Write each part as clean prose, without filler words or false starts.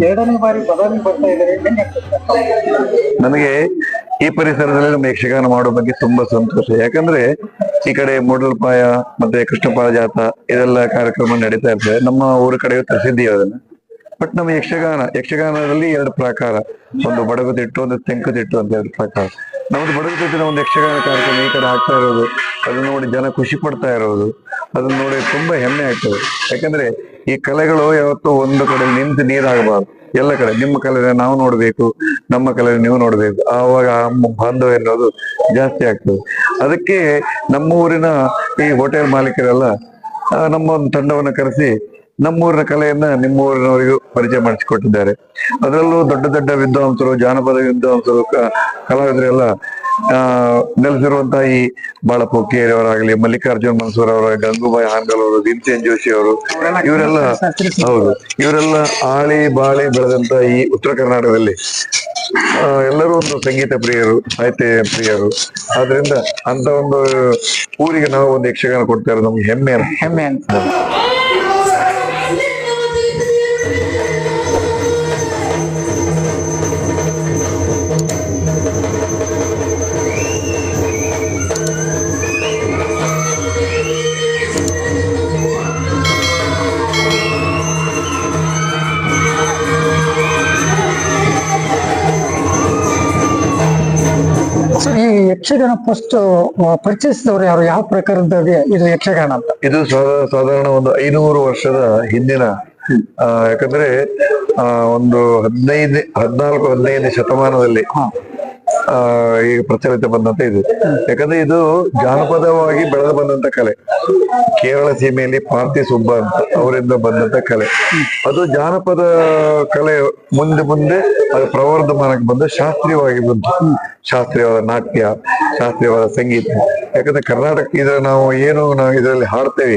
ಎರಡನೇ ಬಾರಿ ಬದಾಮಿ ಬರ್ತಾ ಇದ್ದಾರೆ. ನನಗೆ ಈ ಪರಿಸರದಲ್ಲಿ ನಮ್ಮ ಯಕ್ಷಗಾನ ಮಾಡೋ ಬಗ್ಗೆ ತುಂಬಾ ಸಂತೋಷ. ಯಾಕಂದ್ರೆ ಈ ಕಡೆ ಮೂಡಲ್ಪಾಯ ಮತ್ತೆ ಕೃಷ್ಣಪಾಳ ಜಾತ ಇದೆಲ್ಲ ಕಾರ್ಯಕ್ರಮ ನಡೀತಾ ಇರ್ತದೆ. ನಮ್ಮ ಊರ ಕಡೆ ಪ್ರಸಿದ್ಧಿ ಅದನ್ನ. ಬಟ್ ನಮ್ಮ ಯಕ್ಷಗಾನದಲ್ಲಿ ಎರಡು ಪ್ರಕಾರ, ಒಂದು ಬಡಗುತಿಟ್ಟು, ಒಂದು ತೆಂಕುತಿಟ್ಟು ಅಂತ ಎರಡು ಪ್ರಕಾರ. ನಮ್ದು ಬಡಗುತಿಟ್ಟಿನ ಒಂದು ಯಕ್ಷಗಾನ ಕಾರ್ಯಕ್ರಮ ಈ ಕಡೆ ಆಗ್ತಾ ಇರೋದು, ಅದನ್ನ ನೋಡಿ ಜನ ಖುಷಿ ಪಡ್ತಾ ಇರೋದು, ಅದನ್ನ ನೋಡಿ ತುಂಬಾ ಹೆಮ್ಮೆ ಆಗ್ತದೆ. ಯಾಕಂದ್ರೆ ಈ ಕಲೆಗಳು ಯಾವತ್ತೂ ಒಂದು ಕಡೆ ನಿಂತು ನೀರಾಗಬಾರ್ದು. ಎಲ್ಲ ಕಡೆ ನಿಮ್ಮ ಕಲೆ ನಾವು ನೋಡ್ಬೇಕು, ನಮ್ಮ ಕಲೆ ನೀವು ನೋಡ್ಬೇಕು. ಆವಾಗ ಬಾಂಧವ್ಯ ಅನ್ನೋದು ಜಾಸ್ತಿ ಆಗ್ತದೆ. ಅದಕ್ಕೆ ನಮ್ಮ ಊರಿನ ಈ ಹೋಟೆಲ್ ಮಾಲೀಕರೆಲ್ಲ ನಮ್ಮ ಒಂದು ತಂಡವನ್ನು ಕರೆಸಿ ನಮ್ಮೂರಿನ ಕಲೆಯನ್ನ ನಿಮ್ಮ ಊರಿನವರಿಗೂ ಪರಿಚಯ ಮಾಡಿಸಿಕೊಟ್ಟಿದ್ದಾರೆ. ಅದರಲ್ಲೂ ದೊಡ್ಡ ದೊಡ್ಡ ವಿದ್ವಾಂಸರು, ಜಾನಪದ ವಿದ್ವಾಂಸರು, ಕಲಾವಿದರೆಲ್ಲ ನೆಲೆಸಿರುವಂತಹ ಈ ಬಾಳಪ್ಪ ಕೇರಿಯವರಾಗಲಿ, ಮಲ್ಲಿಕಾರ್ಜುನ್ ಮನ್ಸೂರ್ ಅವರ, ಗಂಗೂಬಾಯಿ ಹಾನ್ಗಲ್ ಅವರು, ಭೀಮಸೇನ್ ಜೋಶಿ ಅವರು, ಇವರೆಲ್ಲ ಆಳಿ ಬಾಳಿ ಬೆಳೆದಂತ ಈ ಉತ್ತರ ಕರ್ನಾಟಕದಲ್ಲಿ ಎಲ್ಲರೂ ಒಂದು ಸಂಗೀತ ಪ್ರಿಯರು, ಸಾಹಿತ್ಯ ಪ್ರಿಯರು. ಆದ್ರಿಂದ ಅಂತ ಒಂದು ಊರಿಗೆ ನಾವು ಒಂದು ಯಕ್ಷಗಾನ ಕೊಡ್ತಾ ಇರೋದು ನಮ್ಗೆ ಹೆಮ್ಮೆ ಅಂತ. ಈ ಯಕ್ಷಗಾನ ಫಸ್ಟ್ ಪರಿಚಯಿಸಿದವರು ಯಾರು, ಯಾವ ಪ್ರಕಾರದ ಇದು ಯಕ್ಷಗಾನ ಅಂತ? ಇದು ಸಾಧಾರಣ ಒಂದು 500 ವರ್ಷದ ಹಿಂದಿನ, ಯಾಕಂದ್ರೆ ಒಂದು 14-15 ಶತಮಾನದಲ್ಲಿ ಈಗ ಪ್ರಚಲಿತ ಬಂದಂತ ಇದು. ಯಾಕಂದ್ರೆ ಇದು ಜಾನಪದವಾಗಿ ಬೆಳೆದು ಬಂದಂತ ಕಲೆ. ಕೇರಳ ಸೀಮೆಯಲ್ಲಿ ಪಾರ್ತಿ ಸುಬ್ಬ ಅಂತ ಅವರಿಂದ ಬಂದಂತ ಕಲೆ. ಅದು ಜಾನಪದ ಕಲೆ ಮುಂದೆ ಅದು ಪ್ರವರ್ಧಮಾನಕ್ಕೆ ಬಂದು ಶಾಸ್ತ್ರೀಯವಾಗಿ ಬಂತು. ಶಾಸ್ತ್ರೀಯವಾದ ನಾಟ್ಯ, ಶಾಸ್ತ್ರೀಯವಾದ ಸಂಗೀತ. ಯಾಕಂದ್ರೆ ಕರ್ನಾಟಕ ನಾವು ಇದರಲ್ಲಿ ಹಾಡ್ತೇವೆ,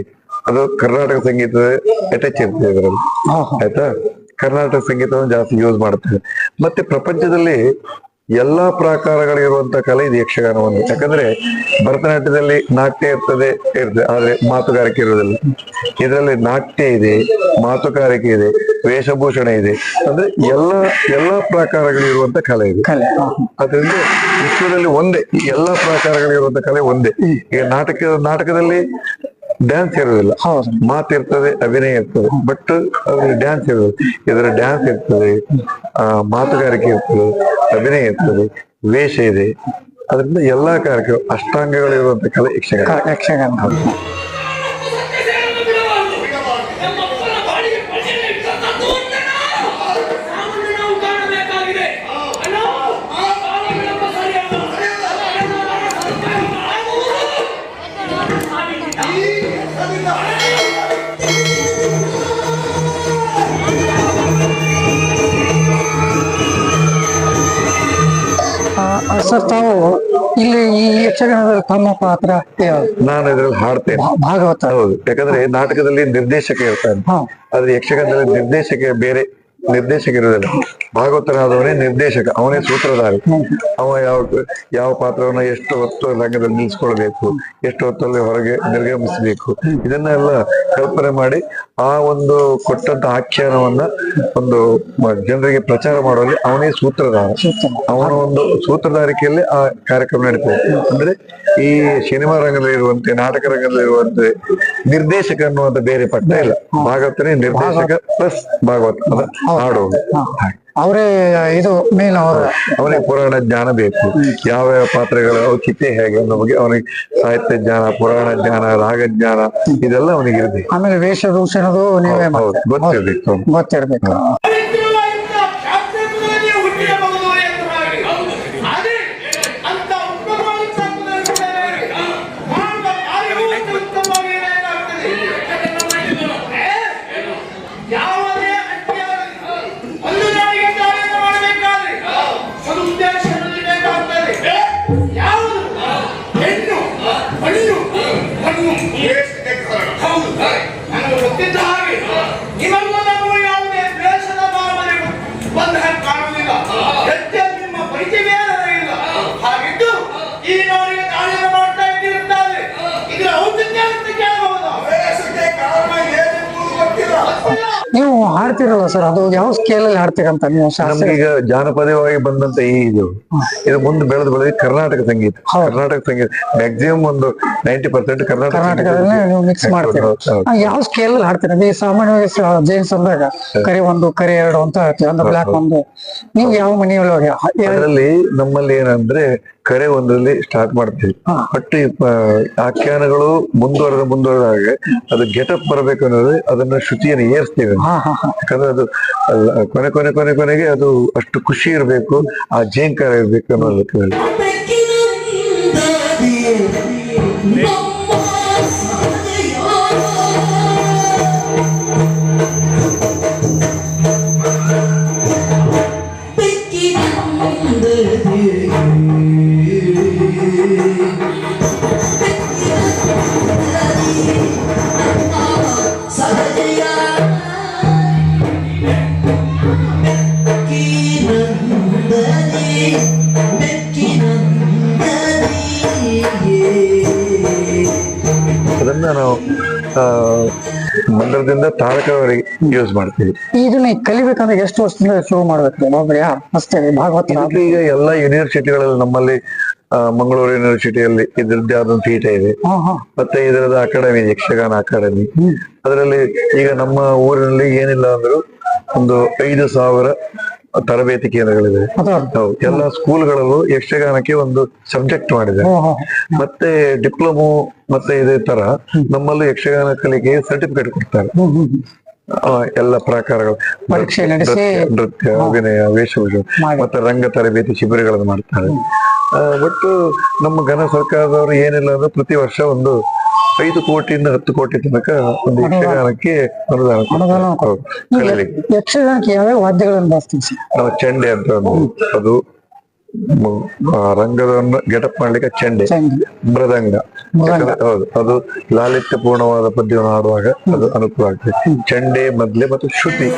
ಅದು ಕರ್ನಾಟಕ ಸಂಗೀತದ ಅಟ್ಯಾಚ್ ಇರ್ತದೆ ಇದರಲ್ಲಿ. ಆಯ್ತಾ, ಕರ್ನಾಟಕ ಸಂಗೀತವನ್ನು ಜಾಸ್ತಿ ಯೂಸ್ ಮಾಡ್ತೇವೆ. ಮತ್ತೆ ಪ್ರಪಂಚದಲ್ಲಿ ಎಲ್ಲಾ ಪ್ರಕಾರಗಳಿರುವಂತ ಕಲೆ ಇದು ಯಕ್ಷಗಾನ ಒಂದು. ಯಾಕಂದ್ರೆ ಭರತನಾಟ್ಯದಲ್ಲಿ ನಾಟ್ಯ ಇರ್ತದೆ, ಆದ್ರೆ ಮಾತುಗಾರಿಕೆ ಇರೋದಿಲ್ಲ. ಇದರಲ್ಲಿ ನಾಟ್ಯ ಇದೆ, ಮಾತುಗಾರಿಕೆ ಇದೆ, ವೇಷಭೂಷಣ ಇದೆ. ಅಂದ್ರೆ ಎಲ್ಲಾ ಪ್ರಕಾರಗಳಿರುವಂತ ಕಲೆ ಇದೆ. ಅದರಿಂದ ವಿಶ್ವದಲ್ಲಿ ಒಂದೇ, ಎಲ್ಲಾ ಪ್ರಕಾರಗಳಿರುವಂತ ಕಲೆ ಒಂದೇ. ಈಗ ನಾಟಕದಲ್ಲಿ ಡ್ಯಾನ್ಸ್ ಇರೋದಿಲ್ಲ, ಮಾತಿರ್ತದೆ, ಅಭಿನಯ ಇರ್ತದೆ, ಬಟ್ ಡ್ಯಾನ್ಸ್ ಇರೋದು. ಇದರ ಡ್ಯಾನ್ಸ್ ಇರ್ತದೆ, ಮಾತುಗಾರಿಕೆ ಇರ್ತದೆ, ಅಭಿನಯ ಇರ್ತದೆ, ವೇಷ ಇದೆ. ಅದರಿಂದ ಎಲ್ಲಾ ಕಾರ್ಯಕ್ರಮ ಅಷ್ಟಾಂಗಗಳಿರುವಂತ ಕಲೆ ಯಕ್ಷಗಾನ. ಸರ್, ತಾವು ಇಲ್ಲಿ ಈ ಯಕ್ಷಗಾನದಲ್ಲಿ ತಮ್ಮ ಪಾತ್ರ ನಾನು ಇದ್ರಲ್ಲಿ ಹಾಡ್ತೇನೆ, ಭಾಗವತ. ಹೌದು. ಯಾಕಂದ್ರೆ ನಾಟಕದಲ್ಲಿ ನಿರ್ದೇಶಕ ಇರ್ತಾನೆ, ಆದ್ರೆ ಯಕ್ಷಗಾನದಲ್ಲಿ ನಿರ್ದೇಶಕ ಇರೋದಿಲ್ಲ. ಭಾಗವತನಾದವನೇ ನಿರ್ದೇಶಕ, ಅವನೇ ಸೂತ್ರಧಾರಿ. ಅವ ಯಾವ ಪಾತ್ರವನ್ನ ಎಷ್ಟು ಹೊತ್ತು ರಂಗದಲ್ಲಿ ನಿಲ್ಸ್ಕೊಳ್ಬೇಕು, ಎಷ್ಟು ಹೊತ್ತಲ್ಲಿ ಹೊರಗೆ ನಿರ್ಗಮಿಸಬೇಕು, ಇದನ್ನೆಲ್ಲ ಕಲ್ಪನೆ ಮಾಡಿ ಆ ಒಂದು ಕೊಟ್ಟಂತ ಆಖ್ಯಾನವನ್ನ ಒಂದು ಜನರಿಗೆ ಪ್ರಚಾರ ಮಾಡುವಲ್ಲಿ ಅವನೇ ಸೂತ್ರಧಾರ. ಅವನ ಒಂದು ಸೂತ್ರಧಾರಿಕೆಯಲ್ಲಿ ಆ ಕಾರ್ಯಕ್ರಮ ನಡೀತದೆ. ಅಂದ್ರೆ ಈ ಸಿನಿಮಾ ರಂಗದಲ್ಲಿ ಇರುವಂತೆ, ನಾಟಕ ರಂಗದಲ್ಲಿ ಇರುವಂತೆ ನಿರ್ದೇಶಕ ಅನ್ನುವಂತ ಬೇರೆ ಪಟ್ಟ ಇಲ್ಲ. ಭಾಗವತನೇ ನಿರ್ದೇಶಕ ಪ್ಲಸ್ ಭಾಗವತ ಹಾಡೋದು. ಅವರೇ ಇದು ಮೇನ್. ಅವನಿಗೆ ಪುರಾಣ ಜ್ಞಾನ ಬೇಕು, ಯಾವ ಪಾತ್ರಗಳ ಔಚಿತ್ಯ ಹೇಗೆ ಅನ್ನೋ ಬಗ್ಗೆ ಅವನಿಗೆ ಸಾಹಿತ್ಯ ಜ್ಞಾನ, ಪುರಾಣ ಜ್ಞಾನ, ರಾಗ ಜ್ಞಾನ ಇದೆಲ್ಲ ಅವನಿಗೆ ಇರಬೇಕು. ಆಮೇಲೆ ವೇಷಭೂಷಣದು ನೀವೇ ಗೊತ್ತಿರ್ಬೇಕು. Yes, ಹೌದು ನನಗೆ ಗೊತ್ತಿದ್ದ ಹಾಗೆ ನಿಮಗೂ ನಮಗೂ ಯಾವುದೇ ದ್ವೇಷದ ಭಾವನೆ ಬಂದ ಹಾಗೆ ಕಾಣುವುದಿಲ್ಲ. ಸತ್ಯ ನಿಮ್ಮ ಪರಿಚಯವೇ ಇಲ್ಲ. ಹಾಗಿದ್ದು ಈ ನೋಡಿಗೆ ಕಾರ್ಯ ಮಾಡ್ತಾ ಇದ್ದಿರುತ್ತಾರೆ. ಇದರ ಔಚಿತ್ಯ ಅಂತ ಕೇಳಬಹುದು. ದ್ವೇಷಕ್ಕೆ ಕಾರಣ ಏನೆಂಬುದು ಗೊತ್ತಿಲ್ಲ. ನೀವು ಹಾಡ್ತಿರಲ್ಲ ಸರ್, ಅದು ಯಾವ ಸ್ಕೇಲ್ ಅಲ್ಲಿ ಹಾಡ್ತೀರಂತ ನೀವು ಶಾಸ್ತ್ರೀಯ? ನಮ್ಗೀಗ ಜಾನಪದವಾಗಿ ಬಂದಂತ ಇದು ಮುಂದೆ ಬೆಳೆದು ಕರ್ನಾಟಕ ಸಂಗೀತ. ಕರ್ನಾಟಕ ಸಂಗೀತ ಮ್ಯಾಕ್ಸಿಮಮ್ ಒಂದು 90% ಕರ್ನಾಟಕದಲ್ಲೇ ನೀವು ಮಿಕ್ಸ್ ಮಾಡ್ತೀರ. ಯಾವ ಸ್ಕೇಲ್ ಅಲ್ಲಿ ಹಾಡ್ತೀರ? ಈ ಸಾಮಾನ್ಯವಾಗಿ ಜೈನ್ಸ್ ಅಂದಾಗ ಕರೆ 1 ಕರೆ 2 ಅಂತ ಹೇಳ್ತೀವಿ, ಅಂದ್ರೆ ಬ್ಲಾಕ್ 1. ನೀವು ಯಾವ ಮನೆಯೊಳಗೆ? ಅದರಲ್ಲಿ ನಮ್ಮಲ್ಲಿ ಏನಂದ್ರೆ ಕರೆ 1ರಲ್ಲಿ ಸ್ಟಾರ್ಟ್ ಮಾಡ್ತೀವಿ. ಬಟ್ ಆಖ್ಯಾನಗಳು ಮುಂದುವರೆದಾಗ ಅದು ಗೆಟಪ್ ಬರಬೇಕು ಅನ್ನೋದು ಅದನ್ನ ಶ್ರುತಿಯನ್ನು ಏರಿಸ್ತೀವಿ. ಯಾಕಂದ್ರೆ ಅದು ಕೊನೆಗೆ ಅದು ಅಷ್ಟು ಖುಷಿ ಇರ್ಬೇಕು, ಆ ಜೇಂಕಾರ ಇರ್ಬೇಕು ಅನ್ನೋದಕ್ಕೆ. ಅದನ್ನ ನಾವು ಮಂಡಲದಿಂದ ತಾರಕವರೆಗೆ ಯೂಸ್ ಮಾಡ್ತೀವಿ. ಇದನ್ನ ಕಲಿಬೇಕಂದ್ರೆ ಎಷ್ಟು ವರ್ಷದಿಂದ ಶುರು ಮಾಡ್ಬೇಕು? ಅಷ್ಟೇ ಭಾಗವತ ಈಗ ಎಲ್ಲ ಯೂನಿವರ್ಸಿಟಿಗಳಲ್ಲಿ ನಮ್ಮಲ್ಲಿ ಮಂಗಳೂರು ಯೂನಿವರ್ಸಿಟಿಯಲ್ಲಿ ಇದ್ರದ್ದೇ ಆದೊಂದು ಪೀಠ ಇದೆ. ಮತ್ತೆ ಇದರದ ಅಕಾಡೆಮಿ, ಯಕ್ಷಗಾನ ಅಕಾಡೆಮಿ. ಅದರಲ್ಲಿ ಈಗ ನಮ್ಮ ಊರಿನಲ್ಲಿ ಏನಿಲ್ಲ ಅಂದ್ರೂ ಒಂದು 5,000 ತರಬೇತಿ ಕೇಂದ್ರಗಳಿವೆ. ಎಲ್ಲ ಸ್ಕೂಲ್ಗಳಲ್ಲೂ ಯಕ್ಷಗಾನಕ್ಕೆ ಒಂದು ಸಬ್ಜೆಕ್ಟ್ ಮಾಡಿದೆ. ಮತ್ತೆ ಡಿಪ್ಲೊಮೊ ಮತ್ತೆ ಇದೇ ತರ ನಮ್ಮಲ್ಲೂ ಯಕ್ಷಗಾನ ಕಲಿಕೆ ಸರ್ಟಿಫಿಕೇಟ್ ಕೊಡ್ತಾರೆ. ಎಲ್ಲ ಪ್ರಕಾರಗಳು, ಪರೀಕ್ಷೆ ನಡೆಸಿ ನೃತ್ಯ, ಅಭಿನಯ, ವೇಷಭೂಷಣ ಮತ್ತೆ ರಂಗ ತರಬೇತಿ ಶಿಬಿರಗಳನ್ನು ಮಾಡ್ತಾರೆ. ಒಟ್ಟು ನಮ್ಮ ಘನ ಸರ್ಕಾರದವರು ಏನಿಲ್ಲ ಅಂದ್ರೆ ಪ್ರತಿ ವರ್ಷ ಒಂದು 5 ಕೋಟಿಯಿಂದ 10 ಕೋಟಿ ತನಕ ಒಂದು ಯಕ್ಷಗಾನಕ್ಕೆ ಅನುದಾನ. ಯಕ್ಷಗಾನಕ್ಕೆ ಯಾವ್ಯಾವ ವಾದ್ಯಗಳನ್ನು ಬಳಸ್ತೀವಿ? ನಾವು ಚೆಂಡೆ ಅಂತ ಅದು ರಂಗದವನ್ನು ಗೆಟಪ್ ಮಾಡ್ಲಿಕ್ಕೆ ಚೆಂಡೆ, ಮೃದಂಗ. ಹೌದು, ಅದು ಲಾಲಿತ್ಯ ಪೂರ್ಣವಾದ ಪದ್ಯವನ್ನು ಹಾಡುವಾಗ ಅದು ಅನುಕೂಲ ಆಗ್ತದೆ. ಚೆಂಡೆ, ಮದ್ಲೆ ಮತ್ತು ಶ್ರುತಿ.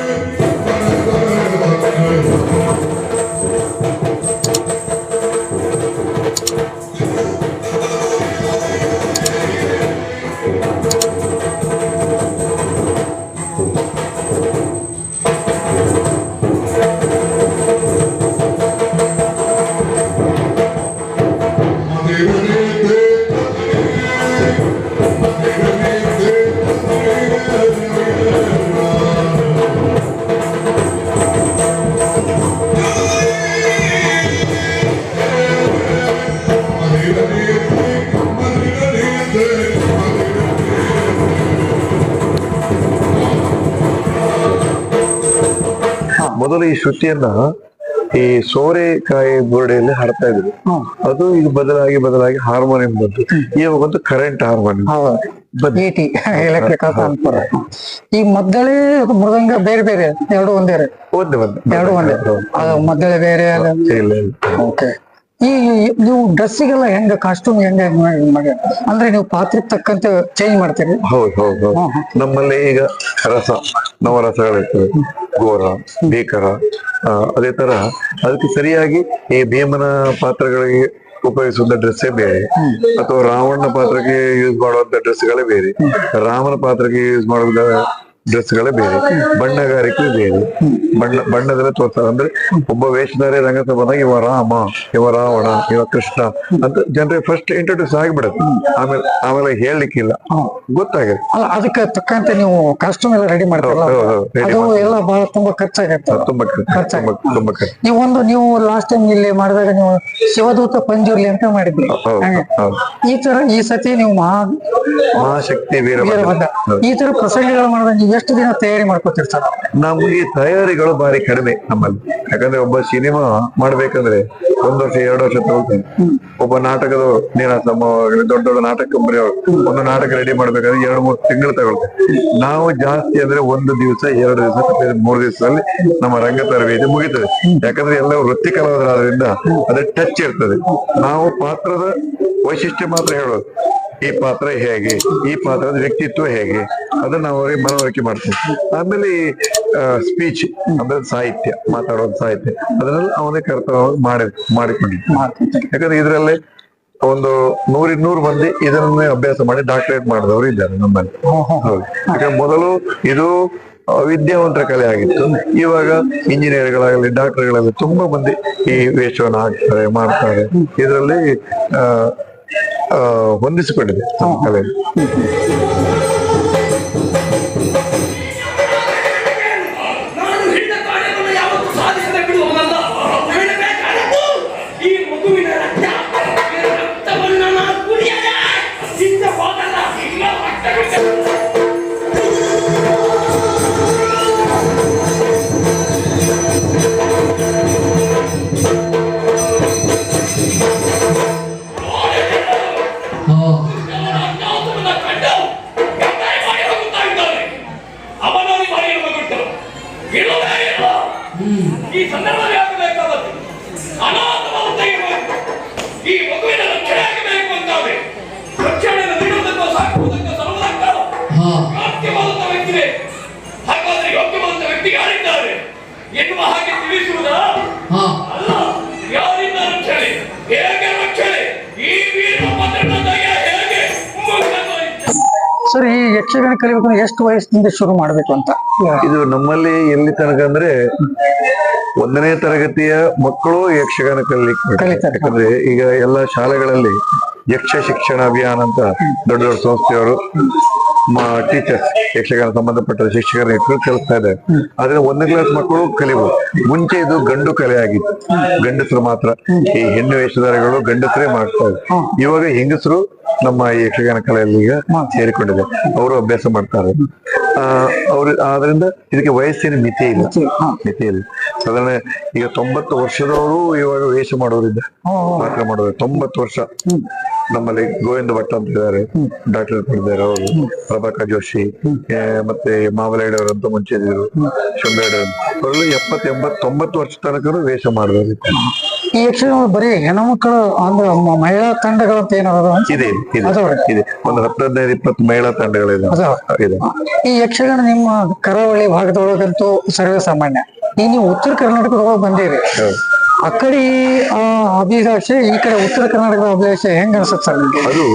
ಮೊದಲು ಈ ಶ್ರುತಿಯನ್ನ ಈ ಸೋರೆಕಾಯಿ ಬೋರ್ಡೆಯಲ್ಲಿ ಹಾಡ್ತಾ ಇದ್ರು. ಅದು ಈಗ ಬದಲಾಗಿ ಹಾರ್ಮೋನಿಯಂ ಬಂತು. ಇವಾಗ ಒಂದು ಕರೆಂಟ್ ಹಾರ್ಮೋನಿಯಂ. ಈ ಮದ್ದಳೆ ಮೃದಂಗ ಬೇರೆ ಬೇರೆ ಎರಡು ಒಂದೇ? ಎರಡು ಒಂದೇ. ಮದ್ದಳೆ ಬೇರೆ. ಈ ನೀವು ಡ್ರೆಸ್ಸಿಗೆಲ್ಲ ಹೆಂಗ ಕಾಸ್ಟ್ಯೂಮ್ ಹೆಂಗ ಅಂದ್ರೆ ನೀವು ಪಾತ್ರಕ್ಕೆ ತಕ್ಕಂತೆ ಚೇಂಜ್ ಮಾಡ್ತೀರಿ? ಹೌದು. ನಮ್ಮಲ್ಲಿ ಈಗ ನವರಸಗಳಿರ್ತವೆ, ಘೋರ, ಭೀಕರ. ಅದೇ ತರ ಅದಕ್ಕೆ ಸರಿಯಾಗಿ ಈ ಭೀಮನ ಪಾತ್ರಗಳಿಗೆ ಉಪಯೋಗಿಸುವಂತ ಡ್ರೆಸ್ಸೇ ಬೇರೆ, ಅಥವಾ ರಾವಣ ಪಾತ್ರಕ್ಕೆ ಯೂಸ್ ಮಾಡುವಂತ ಡ್ರೆಸ್ಗಳೇ ಬೇರೆ, ರಾಮನ ಪಾತ್ರಕ್ಕೆ ಯೂಸ್ ಮಾಡುವ ಡ್ರೆಸ್ಗಳೇ ಬೇರೆ, ಬಣ್ಣಗಾರಿಕೆ ಬೇರೆ. ಬಣ್ಣದಲ್ಲೇ ತೋರ್ತಾರೆ. ಅಂದ್ರೆ ಒಬ್ಬ ವೇಷಧಾರಿ ರಂಗಕ್ಕೆ ಬಂದಾಗ ಇವ ರಾಮ, ಇವ ರಾವಣ, ಇವ ಕೃಷ್ಣ ಅಂತ ಜನರಿಗೆ ಫಸ್ಟ್ ಇಂಟ್ರೊಡ್ಯೂಸ್ ಆಗಿಬಿಡುತ್ತೆ. ಆಮೇಲೆ ಹೇಳಲಿಕ್ಕಿಲ್ಲ, ಗೊತ್ತಾಗಿದೆ. ಅಲ್ಲ, ಅದಕ್ಕೆ ತಕ್ಕಂತೆ ನೀವು ಕಾಸ್ಟ್ಯೂಮ್ ಎಲ್ಲ ರೆಡಿ ಮಾಡ್ತಾರಲ್ಲ, ಅದು ಎಲ್ಲ ಬಹಳ ತುಂಬಾ ಖರ್ಚಾಗತ್ತೆ. ನೀವು ಲಾಸ್ಟ್ ಟೈಮ್ ಇಲ್ಲಿ ಮಾಡಿದಾಗ ನೀವು ಶಿವದೂತ ಪಂಜುರ್ಲಿ ಅಂತ ಮಾಡಿದ್ರಿ. ಈ ಸತಿ ನೀವು ಮಹಾಶಕ್ತಿ ವೀರಭದ್ರ ಈ ತರ ಪ್ರಸಂಗಗಳು ಮಾಡಿದಾಗ ನೀವು ಎಷ್ಟು ದಿನ ತಯಾರಿ ಮಾಡ್ಕೊತಿರ್ತಾರೆ? ನಮ್ಗೆ ತಯಾರಿಗಳು ಬಾರಿ ಕಡಿಮೆ ನಮ್ಮಲ್ಲಿ. ಯಾಕಂದ್ರೆ ಒಬ್ಬ ಸಿನಿಮಾ ಮಾಡ್ಬೇಕಂದ್ರೆ 1 ವರ್ಷ 2 ವರ್ಷ ತಗೊಳ್ತೇನೆ. ಒಬ್ಬ ನಾಟಕದ ದೊಡ್ಡ ನಾಟಕ ಕಂಪನಿಯವರು ಒಂದು ನಾಟಕ ರೆಡಿ ಮಾಡ್ಬೇಕಾದ್ರೆ 2-3 ತಿಂಗಳು ತಗೊಳ್ತೇವೆ. ನಾವು ಜಾಸ್ತಿ ಅಂದ್ರೆ 1 ದಿವಸ 2 ದಿವಸ 3 ದಿವಸದಲ್ಲಿ ನಮ್ಮ ರಂಗ ತರಬೇತಿ ಮುಗಿತದೆ. ಯಾಕಂದ್ರೆ ಎಲ್ಲ ವೃತ್ತಿ ಕಲಾವಿದರಾದ್ರಿಂದ ಅದೇ ಟಚ್ ಇರ್ತದೆ. ನಾವು ಪಾತ್ರದ ವೈಶಿಷ್ಟ್ಯ ಮಾತ್ರ ಹೇಳೋದು. ಈ ಪಾತ್ರ ಹೇಗೆ, ಈ ಪಾತ್ರದ ವ್ಯಕ್ತಿತ್ವ ಹೇಗೆ, ಅದನ್ನ ಅವರಿಗೆ ಮನವರಿಕೆ ಮಾಡ್ತೀವಿ. ಆಮೇಲೆ ಸ್ಪೀಚ್ ಅಂದ್ರೆ ಸಾಹಿತ್ಯ, ಮಾತಾಡೋ ಸಾಹಿತ್ಯ, ಅದನ್ನೆಲ್ಲ ಅವನೇ ಕರ್ತವ್ಯ ಮಾಡಿಕೊಂಡಿದ್ದ. ಯಾಕಂದ್ರೆ ಇದರಲ್ಲೇ ಒಂದು 100 ಮಂದಿ ಇದನ್ನೇ ಅಭ್ಯಾಸ ಮಾಡಿ ಡಾಕ್ಟರೇಟ್ ಮಾಡಿದವರು ಇದ್ದಾರೆ ನಮ್ಮಲ್ಲಿ. ಹೌದು. ಯಾಕಂದ್ರೆ ಮೊದಲು ಇದು ವಿದ್ಯಾವಂತರ ಕಲೆ ಆಗಿತ್ತು. ಇವಾಗ ಇಂಜಿನಿಯರ್ಗಳಾಗಲಿ ಡಾಕ್ಟರ್ಗಳಾಗಲಿ ತುಂಬಾ ಮಂದಿ ಈ ವೇಷವನ್ನು ಹಾಕ್ತಾರೆ, ಮಾಡ್ತಾರೆ. ಇದರಲ್ಲಿ ಹೊಂದಿಸಿಕೊಂಡಿದೆ ಕಲೆ. ಈ ಸಂದರ್ಭದಲ್ಲಿ ಆಗಬೇಕಾದದ್ದು ಅನಾಥವನ್ನು ತೆಗೆಯಬೇಕು. ಈ ಮಗುವಿನ ರಕ್ಷಣೆ ಆಗಬೇಕು ಅಂತಾದ್ರೆ ರಕ್ಷಣೆಯನ್ನು ನೀಡುವುದಕ್ಕೂ ಸಾಕುವುದಕ್ಕೂ ಸಲ್ಲುವುದಕ್ಕೂ ಯೋಗ್ಯವಾದಂತ ವ್ಯಕ್ತಿ ಬೇಕು. ಹಾಗಾದ್ರೆ ಯೋಗ್ಯವಾದಂತ ವ್ಯಕ್ತಿ ಯಾರಿದ್ದಾರೆ ಎನ್ನುವ ಹಾಗೆ ತಿಳಿಸುವುದ ಅಲ್ಲ. ಯಾರಿಂದ ರಕ್ಷಣೆ, ಹೇಗೆ ರಕ್ಷಣೆ, ಈ ವೀರಭದ್ರನಿಂದಾಗಿ ಹೇಗೆ ಸರ್, ಈ ಯಕ್ಷಗಾನ ಕಲಿಬೇಕು ಎಷ್ಟು ವಯಸ್ಸಿನಿಂದ ಶುರು ಮಾಡ್ಬೇಕು ಅಂತ? ಇದು ನಮ್ಮಲ್ಲಿ ಎಲ್ಲಿ ತನಕ ಅಂದ್ರೆ 1ನೇ ತರಗತಿಯ ಮಕ್ಕಳು ಯಕ್ಷಗಾನ ಕಲಿತಾರೆ. ಯಾಕಂದ್ರೆ ಈಗ ಎಲ್ಲಾ ಶಾಲೆಗಳಲ್ಲಿ ಯಕ್ಷ ಶಿಕ್ಷಣ ಅಭಿಯಾನ ಅಂತ ದೊಡ್ಡ ದೊಡ್ಡ ಸಂಸ್ಥೆಯವರು ಟೀಚರ್ಸ್, ಯಕ್ಷಗಾನ ಸಂಬಂಧಪಟ್ಟ ಶಿಕ್ಷಕರ ಇಟ್ಟು ಕಲಿಸ್ತಾ ಇದ್ದಾರೆ. ಆದ್ರೆ 1ನೇ ಕ್ಲಾಸ್ ಮಕ್ಕಳು ಕಲಿಬಹುದು. ಮುಂಚೆ ಇದು ಗಂಡು ಕಲೆ ಆಗಿತ್ತು, ಗಂಡಸರು ಮಾತ್ರ. ಈ ಹೆಣ್ಣು ವೇಷಧಾರಿಗಳು ಗಂಡಸರೇ ಮಾಡ್ತಾ ಇದ್ರು. ಇವಾಗ ಹೆಂಗಸರು ನಮ್ಮ ಈ ಯಕ್ಷಗಾನ ಕಲೆಯಲ್ಲಿ ಈಗ ಸೇರಿಕೊಂಡಿದೆ, ಅವರು ಅಭ್ಯಾಸ ಮಾಡ್ತಾರೆ. ಆದ್ರಿಂದ ಇದಕ್ಕೆ ವಯಸ್ಸಿನ ಮಿತಿ ಇಲ್ಲ. ಸಾಧಾರಣ ಈಗ 90 ವರ್ಷದವರು ಇವಾಗ ವೇಷ ಮಾಡೋರಿದ್ದಾರೆ, ಪಾತ್ರ ಮಾಡೋರು. 90 ವರ್ಷ ನಮ್ಮಲ್ಲಿ ಗೋವಿಂದ ಭಟ್ ಅಂತ ಇದ್ದಾರೆ, ಡಾಕ್ಟರ್ ಇದ್ದಾರೆ ಅವರು, ಪ್ರಭಾಕರ್ ಜೋಶಿ, ಮತ್ತೆ ಮಾವಲೇಡ್ ಅವರಂತ ಮುಂಚೆ ಇದ್ರು, ಶಂಬೇಡ್ ಅವರೆಲ್ಲ 70, 80, 90 ವರ್ಷ ತನಕ ವೇಷ ಮಾಡಿದ್ರು. ಈ ಯಕ್ಷಗಾನ ಬರೀ ಹೆಣ್ಮಕ್ಳು ಅಂದ್ರೆ ಮಹಿಳಾ ತಂಡಗಳಂತ ಏನಾದ್ರು ಇದೆ ಒಂದು 10, 15, 20 ಮಹಿಳಾ ತಂಡಗಳಿದೆ. ಈ ಯಕ್ಷಗಾನ ನಿಮ್ಮ ಕರಾವಳಿ ಭಾಗದೊಳಗಂತೂ ಸರ್ವೇ ಸಾಮಾನ್ಯ. ಈಗ ನೀವು ಉತ್ತರ ಕರ್ನಾಟಕದೊಳಗೆ ಬಂದಿರಿ, ಆ ಕಡೆ ಅಭಿಲಾಷೆ, ಈ ಕಡೆ ಉತ್ತರ ಕರ್ನಾಟಕದ ಅಭಿಲಾಷೆ ಹೆಂಗ ಅನ್ಸುತ್ತೆ ಸರ್ ನಿಮ್ಗೆ? ಅದು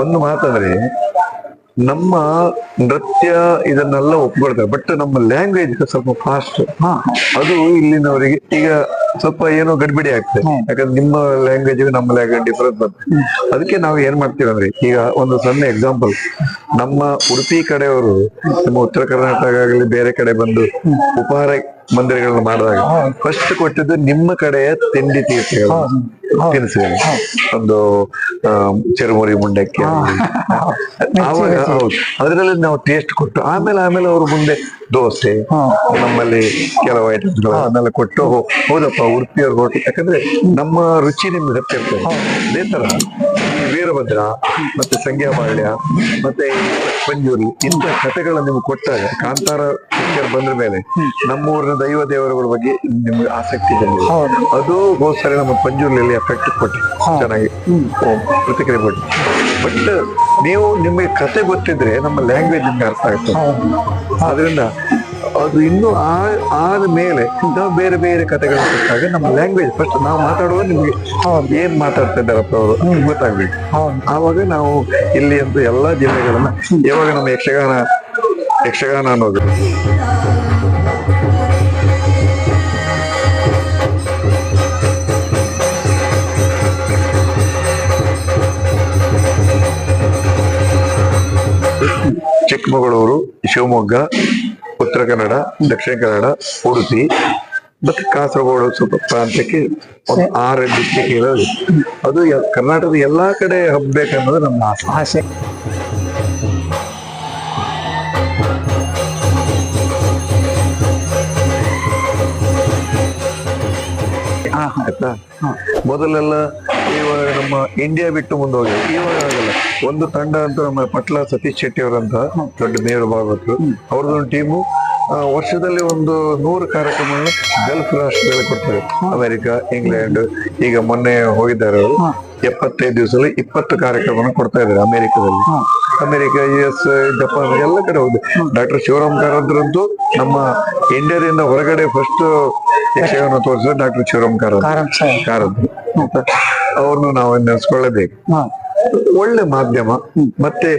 ಒಂದು ಮಾತಂದ್ರೆ ನಮ್ಮ ನೃತ್ಯ ಇದನ್ನೆಲ್ಲ ಒಪ್ಕೊಳ್ತಾರೆ, ಬಟ್ ನಮ್ಮ ಲ್ಯಾಂಗ್ವೇಜ್ ಸ್ವಲ್ಪ ಫಾಸ್ಟ್. ಅದು ಇಲ್ಲಿನವರಿಗೆ ಈಗ ಸ್ವಲ್ಪ ಏನೋ ಗಡಿಬಿಡಿ ಆಗ್ತದೆ. ಯಾಕಂದ್ರೆ ನಿಮ್ಮ ಲ್ಯಾಂಗ್ವೇಜ್ ನಮ್ಮ ಲ್ಯಾಂಗ್ವೇಜ್ ಡಿಫರೆನ್ಸ್ ಬರ್ತದೆ. ಅದಕ್ಕೆ ನಾವು ಏನ್ ಮಾಡ್ತೀವಿ ಅಂದ್ರೆ, ಈಗ ಒಂದು ಸಣ್ಣ ಎಕ್ಸಾಂಪಲ್, ನಮ್ಮ ಉಡುಪಿ ಕಡೆಯವರು ನಮ್ಮ ಉತ್ತರ ಕರ್ನಾಟಕ ಆಗಲಿ ಬೇರೆ ಕಡೆ ಬಂದು ಉಪಹಾರ ಮಂದಿರಗಳನ್ನ ಮಾಡಿದಾಗ ಫಸ್ಟ್ ಕೊಟ್ಟಿದ್ದು ನಿಮ್ಮ ಕಡೆಯ ತಿಂಡಿ ತೀರ್ಥಗಳು, ತಿನಿಸುಗಳು. ಒಂದು ಚರುಮುರಿ, ಮುಂಡಕ್ಕೆ, ಆವಾಗ ಅದರಲ್ಲಿ ನಾವು ಟೇಸ್ಟ್ ಕೊಟ್ಟು ಆಮೇಲೆ ಅವ್ರ ಮುಂದೆ ದೋಸೆ, ನಮ್ಮಲ್ಲಿ ಕೆಲವು ಐಟಮ್ಸ್ ಅದನ್ನೆಲ್ಲ ಕೊಟ್ಟು, ಹೌದಪ್ಪ ಉಡುಪಿಯವ್ರ ಹೋಟೆಲ್, ಯಾಕಂದ್ರೆ ನಮ್ಮ ರುಚಿ ನಿಮ್ಗೆ ಗೊತ್ತಿರ್ತದೆ. ಅದೇ ತರ ವೀರಭದ್ರ ಮತ್ತೆ ಸಂಗ್ಯಾಬಾಳ್ಯ ಮತ್ತೆ ಪಂಜೂರಿ ಇಂಥ ಕಥೆಗಳನ್ನ ನಿಮ್ಗೆ ಕೊಟ್ಟಾಗ, ಕಾಂತಾರ ಪಿಕ್ಚರ್ ಬಂದ್ರ ಮೇಲೆ ನಮ್ಮೂರಿನ ದೈವ ದೇವರುಗಳ ಬಗ್ಗೆ ನಿಮ್ಗೆ ಆಸಕ್ತಿ ಬಂದಿದೆ. ಅದು ಹೋದ್ ಸರಿ ನಮ್ಮ ಪಂಜೂರಿಯಲ್ಲಿ ಎಫೆಕ್ಟ್ ಕೊಟ್ಟು ಚೆನ್ನಾಗಿ ಪ್ರತಿಕ್ರಿಯೆ ಕೊಟ್ಟು. ಬಟ್ ನೀವು ನಿಮಗೆ ಕತೆ ಗೊತ್ತಿದ್ರೆ ನಮ್ಮ ಲ್ಯಾಂಗ್ವೇಜ್ ನಿಮ್ಗೆ ಅರ್ಥ ಆಗ್ತದೆ. ಆದ್ರಿಂದ ಅದು ಇನ್ನು ಆದ ಮೇಲೆ ನಾವು ಬೇರೆ ಬೇರೆ ಕಥೆಗಳನ್ನ ಕೊಟ್ಟಾಗ ನಮ್ಮ ಲ್ಯಾಂಗ್ವೇಜ್ ಫಸ್ಟ್ ನಾವು ಮಾತಾಡುವಾಗ ನಿಮ್ಗೆ ಏನ್ ಮಾತಾಡ್ತಾ ಇದ್ದಾರಪ್ಪ ಅವರು ಗೊತ್ತಾಗ್ಬೇಕು. ಆವಾಗ ನಾವು ಇಲ್ಲಿ ಅಂತ ಎಲ್ಲಾ ಜಿಲ್ಲೆಗಳನ್ನ ಯಾವಾಗ ನಮ್ಮ ಯಕ್ಷಗಾನ ಅನ್ನೋದು ಚಿಕ್ಕಮಗಳೂರು, ಶಿವಮೊಗ್ಗ, ಉತ್ತರ ಕನ್ನಡ, ದಕ್ಷಿಣ ಕನ್ನಡ, ಉಡುಪಿ ಮತ್ತೆ ಕಾಸರಗೋಡು ಸ್ವಲ್ಪ ಪ್ರಾಂತ್ಯಕ್ಕೆ 6 ಡಿಸ್ಟಿಕ್ ಇರೋದು. ಅದು ಕರ್ನಾಟಕದ ಎಲ್ಲಾ ಕಡೆ ಹಬ್ಬೇಕನ್ನೋದು ನಮ್ಮ ಆಸೆ. ಆಯ್ತಾ? ಮೊದಲೆಲ್ಲ ಇವಾಗ ನಮ್ಮ ಇಂಡಿಯಾ ಬಿಟ್ಟು ಮುಂದೆ ಹೋಗಿ, ಇವಾಗ ಆಗಲ್ಲ. ಒಂದು ತಂಡ ಅಂತ ನಮ್ಮ ಪಟ್ಲ ಸತೀಶ್ ಶೆಟ್ಟಿ ಅವರಂತ ದೊಡ್ಡ ಮೇರು ಭಾಗವತರು, ಅವ್ರದ್ದೊಂದು ಟೀಮು ವರ್ಷದಲ್ಲಿ ಒಂದು 100 ಕಾರ್ಯಕ್ರಮಗಳು ಗಲ್ಫ್ ರಾಷ್ಟ್ರದಲ್ಲಿ ಕೊಡ್ತಾರೆ. ಅಮೆರಿಕ, ಇಂಗ್ಲೆಂಡ್, ಈಗ ಮೊನ್ನೆ ಹೋಗಿದ್ದಾರೆ ಅವರು 75 ದಿವಸದಲ್ಲಿ 20 ಕಾರ್ಯಕ್ರಮ ಕೊಡ್ತಾ ಇದ್ದಾರೆ ಅಮೆರಿಕದಲ್ಲಿ. ಅಮೆರಿಕ, US, ಜಪಾನ್ ಎಲ್ಲ ಕಡೆ ಹೋಗಿದೆ. ಡಾಕ್ಟರ್ ಶಿವರಾಮ್ ಕಾರಂತರಂತೂ ನಮ್ಮ ಇಂಡಿಯಾದಿಂದ ಹೊರಗಡೆ ಫಸ್ಟ್ ಯಕ್ಷಗಾನ ತೋರಿಸಿದ ಡಾಕ್ಟರ್ ಶಿವರಾಮ್ ಕಾರಂತ್ ಅವ್ರನ್ನು ನಾವು ನೆನೆಸ್ಕೊಳ್ಳೇಬೇಕು. ಒಳ್ಳೆ ಮಾಧ್ಯಮ, ಮತ್ತೆ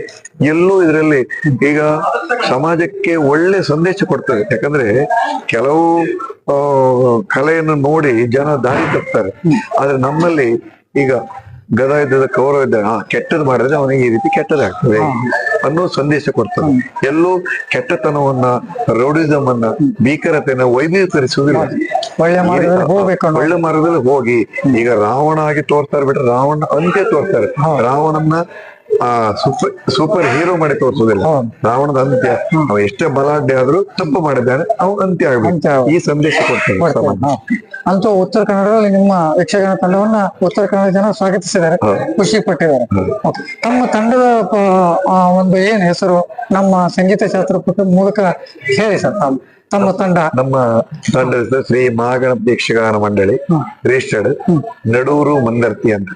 ಎಲ್ಲೂ ಇದರಲ್ಲಿ ಈಗ ಸಮಾಜಕ್ಕೆ ಒಳ್ಳೆ ಸಂದೇಶ ಕೊಡ್ತದೆ. ಯಾಕಂದ್ರೆ ಕೆಲವು ಕಲೆಯನ್ನು ನೋಡಿ ಜನ ದಾರಿ ತಪ್ತಾರೆ. ಆದ್ರೆ ನಮ್ಮಲ್ಲಿ ಈಗ ಗದ ಇದ್ದದ ಕೌರವ ಇದ್ದ ಕೆಟ್ಟದ್ ಮಾಡಿದ್ರೆ ಅವನಿಗೆ ಈ ರೀತಿ ಕೆಟ್ಟದಾಗ್ತದೆ ಅನ್ನೋ ಸಂದೇಶ ಕೊಡ್ತದೆ. ಎಲ್ಲೂ ಕೆಟ್ಟತನವನ್ನ, ರೌಡಿಸಮ್ ಅನ್ನ, ಭೀಕರತೆಯನ್ನ ವೈಭವೀಕರಿಸುವುದಿಲ್ಲ. ಒಳ್ಳೆ ಮಾರ್ಗದಲ್ಲಿ ಹೋಗಿ ಈಗ ರಾವಣ ಆಗಿ ತೋರ್ತಾರೆ ಬಿಟ್ರೆ ರಾವಣ ಅಂತ್ಯ ತೋರ್ತಾರೆ. ರಾವಣನ್ನ ಸೂಪರ್ ಹೀರೋ ಮಾಡಿ ತೋರಿಸೋದಿಲ್ಲ. ರಾವಣದ ಅಂತ್ಯ ಅವ ಎಷ್ಟೇ ಬಲಾಢ್ಯ ಆದ್ರೂ ತಪ್ಪು ಮಾಡಿದ್ದಾನೆ, ಅವ್ ಅಂತ್ಯ ಆಗ್ಬೇಕು, ಈ ಸಂದೇಶ ಕೊಡ್ತಾರೆ. ಅಂತೂ ಉತ್ತರ ಕನ್ನಡದಲ್ಲಿ ನಿಮ್ಮ ಯಕ್ಷಗಾನ ತಂಡವನ್ನ ಉತ್ತರ ಕನ್ನಡ ಜನ ಸ್ವಾಗತಿಸಿದ್ದಾರೆ, ಖುಷಿ ಪಟ್ಟಿದ್ದಾರೆ. ತಮ್ಮ ತಂಡದ ಒಂದು ಏನ್ ಹೆಸರು ನಮ್ಮ ಸಂಗೀತ ಶಾಸ್ತ್ರ ಮೂಲಕ ಹೇಳಿ ಸರ್. ತಮ್ಮ ತಂಡ ನಮ್ಮ ತಂಡದ ಹೆಸರು ಶ್ರೀ ಮಹಾಗಣಪತಿ ಯಕ್ಷಗಾನ ಮಂಡಳಿ, ರಿಜಿಸ್ಟರ್ಡ್, ನಡೂರು ಮಂದರ್ತಿ ಅಂತ.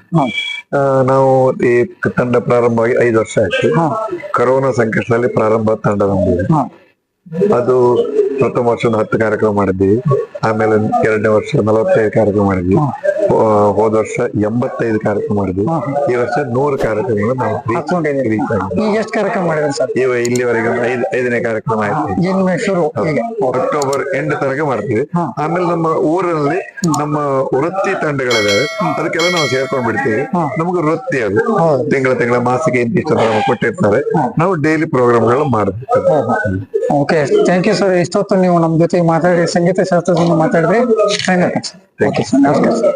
ನಾವು ಈ ತಂಡ ಪ್ರಾರಂಭವಾಗಿ 5 ವರ್ಷ ಆಯ್ತು. ಕೊರೋನಾ ಸಂಕಷ್ಟದಲ್ಲಿ ಪ್ರಾರಂಭ ತಂಡ ನಮ್ದಿದೆ. ಅದು ಪ್ರಥಮ ವರ್ಷ 10 ಕಾರ್ಯಕ್ರಮ ಮಾಡಿದ್ವಿ. ಆಮೇಲೆ 2ನೇ ವರ್ಷ 45 ಕಾರ್ಯಕ್ರಮ ಮಾಡಿದ್ವಿ. ಹೋದ ವರ್ಷ 85 ಕಾರ್ಯಕ್ರಮ ಮಾಡಿದ್ವಿ. ಈ ವರ್ಷ 100 ಕಾರ್ಯಕ್ರಮಗಳು ನಾವು ಎಷ್ಟು ಕಾರ್ಯಕ್ರಮ ಮಾಡಿದ್ರಿ ಸರ್? ಇಲ್ಲಿವರೆಗೆ 5ನೇ ಕಾರ್ಯಕ್ರಮ ಆಯ್ತು. ಅಕ್ಟೋಬರ್ ಎಂಡ್ ತನಕ ಮಾಡ್ತೀವಿ. ಆಮೇಲೆ ನಮ್ಮ ಊರಲ್ಲಿ ನಮ್ಮ ವೃತ್ತಿ ತಂಡಗಳಿದಾವೆ, ಅದಕ್ಕೆಲ್ಲ ನಾವು ಸೇರ್ಕೊಂಡ್ ಬಿಡ್ತೀವಿ. ನಮ್ಗೆ ವೃತ್ತಿ ಅದು ತಿಂಗಳ ಮಾಸಿಕ ಇಂತಿಷ್ಟು ನಮಗೆ ಕೊಟ್ಟಿರ್ತಾರೆ. ನಾವು ಡೈಲಿ ಪ್ರೋಗ್ರಾಮ್ಗಳು ಮಾಡ್ತೀವಿ. Okay, thank you sir. ಇಷ್ಟೊತ್ತು ನೀವು ನಮ್ಮ ಜೊತೆ ಮಾತಾಡಿ ಸಂಗೀತ ಶಾಸ್ತ್ರದಿಂದ ಮಾತಾಡಿದ್ರಿ. ಧನ್ಯವಾದ. ಓಕೆ ಸರ್, ನಮಸ್ಕಾರ ಸರ್.